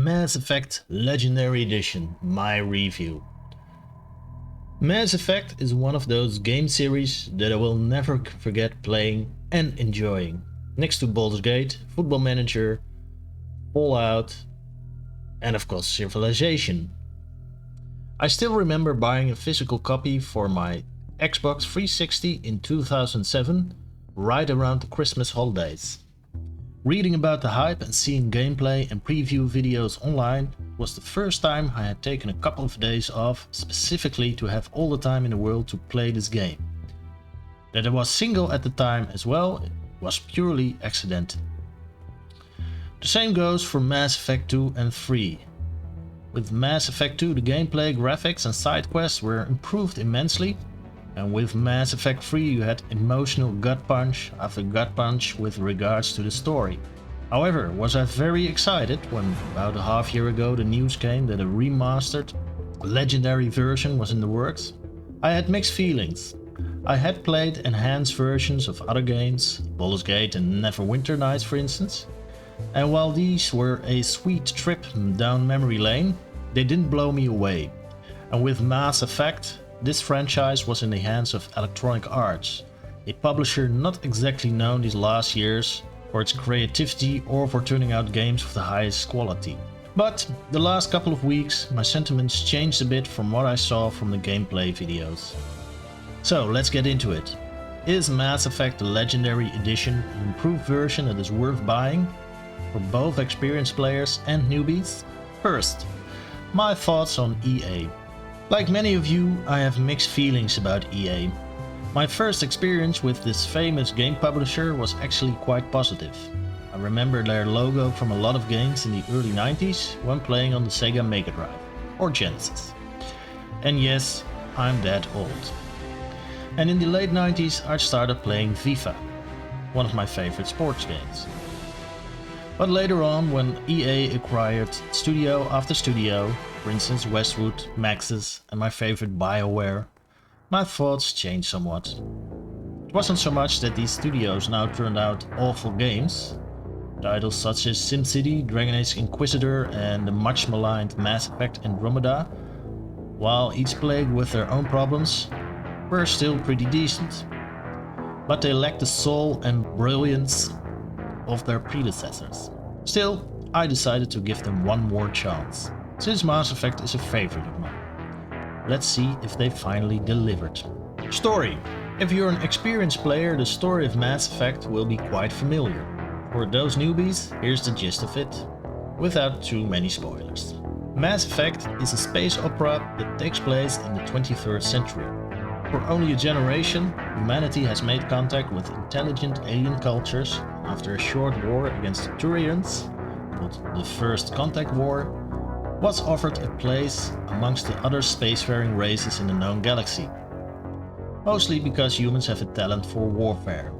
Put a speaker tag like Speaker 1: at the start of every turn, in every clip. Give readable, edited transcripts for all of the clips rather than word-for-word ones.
Speaker 1: Mass Effect Legendary Edition, my review. Mass Effect is one of those game series that I will never forget playing and enjoying. Next to Baldur's Gate, Football Manager, Fallout, and of course Civilization. I still remember buying a physical copy for my Xbox 360 in 2007, right around the Christmas holidays. Reading about the hype and seeing gameplay and preview videos online was the first time I had taken a couple of days off specifically to have all the time in the world to play this game. That I was single at the time as well was purely accidental. The same goes for Mass Effect 2 and 3. With Mass Effect 2 the gameplay, graphics and side quests were improved immensely, and with Mass Effect 3 you had emotional gut punch after gut punch with regards to the story. However, was I very excited when about a half year ago the news came that a remastered, legendary version was in the works? I had mixed feelings. I had played enhanced versions of other games, Baldur's Gate and Neverwinter Nights for instance, and while these were a sweet trip down memory lane, they didn't blow me away. And with Mass Effect, this franchise was in the hands of Electronic Arts, a publisher not exactly known these last years for its creativity or for turning out games of the highest quality. But the last couple of weeks my sentiments changed a bit from what I saw from the gameplay videos. So let's get into it. Is Mass Effect the Legendary Edition an improved version that is worth buying for both experienced players and newbies? First, my thoughts on EA. Like many of you, I have mixed feelings about EA. My first experience with this famous game publisher was actually quite positive. I remember their logo from a lot of games in the early 90s when playing on the Sega Mega Drive or Genesis. And yes, I'm that old. And in the late 90s I started playing FIFA, one of my favorite sports games. But later on, when EA acquired studio after studio, for instance Westwood, Maxis and my favorite Bioware, my thoughts changed somewhat. It wasn't so much that these studios now turned out awful games. Titles such as SimCity, Dragon Age Inquisitor and the much maligned Mass Effect Andromeda, while each plagued with their own problems, were still pretty decent. But they lacked the soul and brilliance of their predecessors. Still, I decided to give them one more chance, since Mass Effect is a favorite of mine. Let's see if they finally delivered. Story. If you're an experienced player, the story of Mass Effect will be quite familiar. For those newbies, here's the gist of it, without too many spoilers. Mass Effect is a space opera that takes place in the 23rd century. For only a generation, humanity has made contact with intelligent alien cultures. After a short war against the Turians, called the First Contact War, was offered a place amongst the other spacefaring races in the known galaxy. Mostly because humans have a talent for warfare.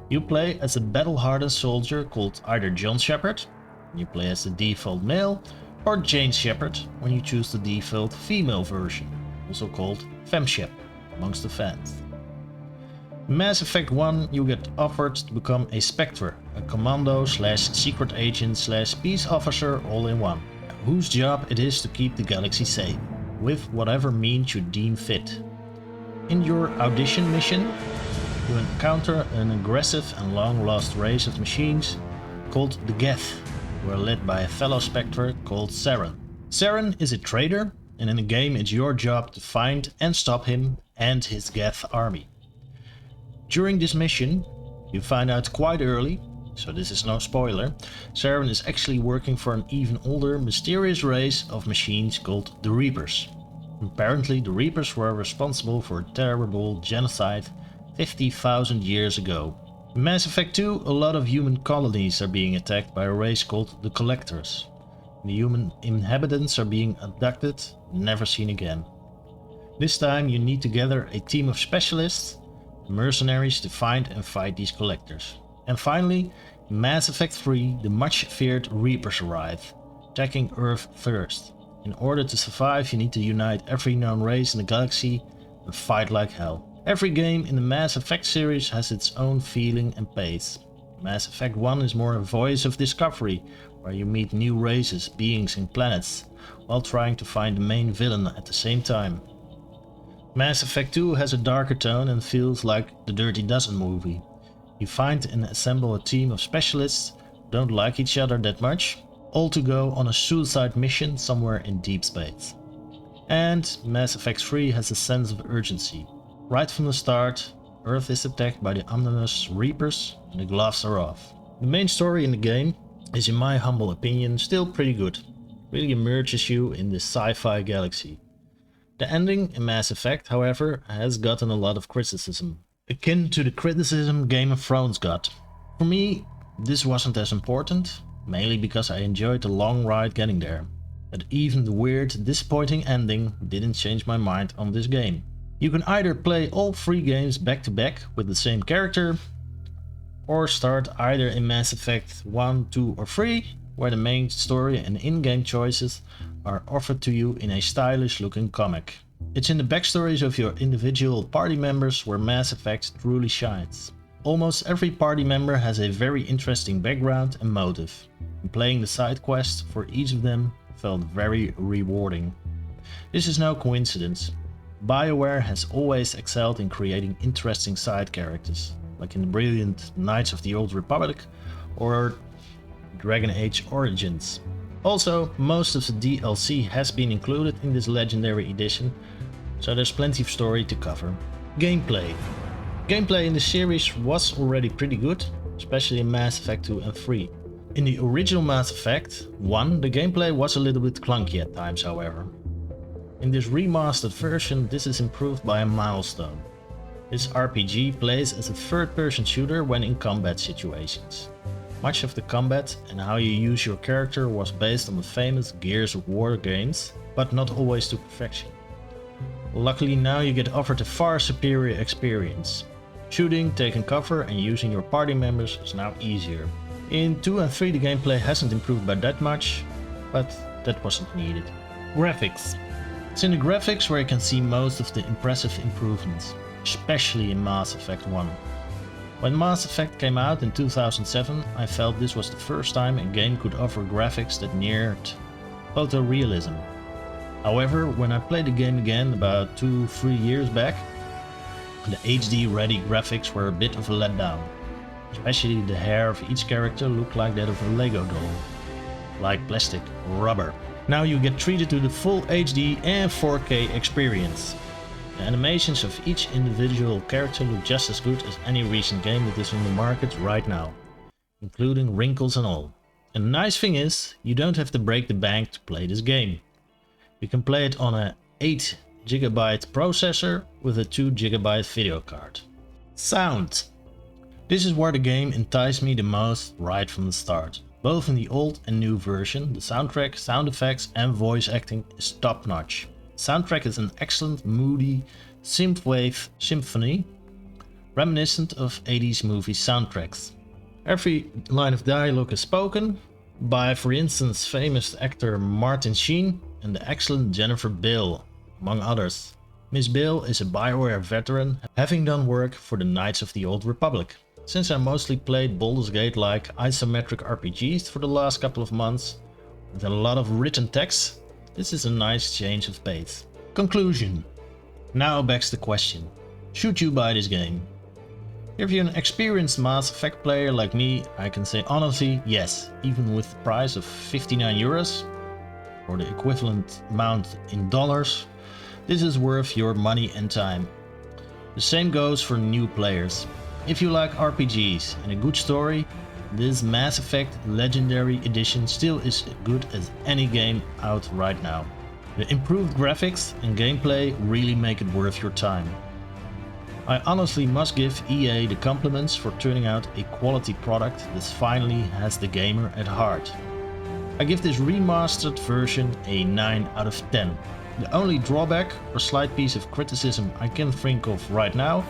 Speaker 1: You play as a battle-hardened soldier called either John Shepard, when you play as the default male, or Jane Shepard when you choose the default female version, also called FemShep amongst the fans. In Mass Effect 1 you get offered to become a Spectre, a commando slash secret agent slash peace officer all in one, whose job it is to keep the galaxy safe, with whatever means you deem fit. In your audition mission, you encounter an aggressive and long-lost race of machines called the Geth, who are led by a fellow Spectre called Saren. Saren is a traitor, and in the game it's your job to find and stop him and his Geth army. During this mission, you find out quite early, so this is no spoiler, Saren is actually working for an even older, mysterious race of machines called the Reapers. Apparently the Reapers were responsible for a terrible genocide 50,000 years ago. In Mass Effect 2, a lot of human colonies are being attacked by a race called the Collectors. The human inhabitants are being abducted, never seen again. This time you need to gather a team of specialists, mercenaries, to find and fight these collectors. And finally, in Mass Effect 3, the much feared Reapers arrive, attacking Earth first. In order to survive you need to unite every known race in the galaxy and fight like hell. Every game in the Mass Effect series has its own feeling and pace. Mass Effect 1 is more a voice of discovery, where you meet new races, beings and planets, while trying to find the main villain at the same time. Mass Effect 2 has a darker tone and feels like the Dirty Dozen movie. You find and assemble a team of specialists who don't like each other that much, all to go on a suicide mission somewhere in deep space. And Mass Effect 3 has a sense of urgency. Right from the start, Earth is attacked by the ominous Reapers and the gloves are off. The main story in the game is, in my humble opinion, still pretty good. Really immerses you in this sci-fi galaxy. The ending in Mass Effect, however, has gotten a lot of criticism, akin to the criticism Game of Thrones got. For me, this wasn't as important, mainly because I enjoyed the long ride getting there. But even the weird, disappointing ending didn't change my mind on this game. You can either play all 3 games back to back with the same character, or start either in Mass Effect 1, 2 or 3, where the main story and in-game choices are offered to you in a stylish looking comic. It's in the backstories of your individual party members where Mass Effect truly shines. Almost every party member has a very interesting background and motive, and playing the side quests for each of them felt very rewarding. This is no coincidence. Bioware has always excelled in creating interesting side characters, like in the brilliant Knights of the Old Republic or Dragon Age Origins. Also, most of the DLC has been included in this legendary edition, so there's plenty of story to cover. Gameplay. Gameplay in the series was already pretty good, especially in Mass Effect 2 and 3. In the original Mass Effect 1, the gameplay was a little bit clunky at times, however. In this remastered version, this is improved by a milestone. This RPG plays as a third-person shooter when in combat situations. Much of the combat and how you use your character was based on the famous Gears of War games, but not always to perfection. Luckily now you get offered a far superior experience. Shooting, taking cover and using your party members is now easier. In 2 and 3 the gameplay hasn't improved by that much, but that wasn't needed. Graphics. It's in the graphics where you can see most of the impressive improvements, especially in Mass Effect 1. When Mass Effect came out in 2007, I felt this was the first time a game could offer graphics that neared photorealism. However, when I played the game again about 2-3 years back, the HD-ready graphics were a bit of a letdown. Especially the hair of each character looked like that of a Lego doll, like plastic or rubber. Now you get treated to the full HD and 4K experience. The animations of each individual character look just as good as any recent game that is on the market right now, including wrinkles and all. And the nice thing is, you don't have to break the bank to play this game. You can play it on a 8GB processor with a 2GB video card. Sound. This is where the game enticed me the most right from the start. Both in the old and new version, the soundtrack, sound effects and voice acting is top notch. Soundtrack is an excellent, moody synthwave symphony, reminiscent of 80s movie soundtracks. Every line of dialogue is spoken by, for instance, famous actor Martin Sheen and the excellent Jennifer Beal, among others. Miss Beal is a Bioware veteran, having done work for the Knights of the Old Republic. Since I mostly played Baldur's Gate-like isometric RPGs for the last couple of months, with a lot of written text, this is a nice change of pace. Conclusion. Now begs the question, should you buy this game? If you're an experienced Mass Effect player like me, I can say honestly, yes, even with the price of 59 euros, or the equivalent amount in dollars, this is worth your money and time. The same goes for new players. If you like RPGs and a good story, this Mass Effect Legendary Edition still is as good as any game out right now. The improved graphics and gameplay really make it worth your time. I honestly must give EA the compliments for turning out a quality product that finally has the gamer at heart. I give this remastered version a 9 out of 10. The only drawback or slight piece of criticism I can think of right now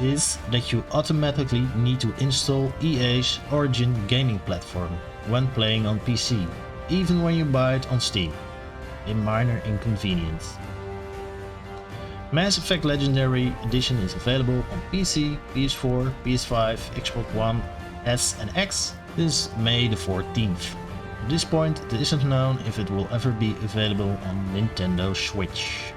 Speaker 1: is that you automatically need to install EA's Origin gaming platform when playing on PC, even when you buy it on Steam. A minor inconvenience. Mass Effect Legendary Edition is available on PC, PS4, PS5, Xbox One S and X since May the 14th. At this point, it isn't known if it will ever be available on Nintendo Switch.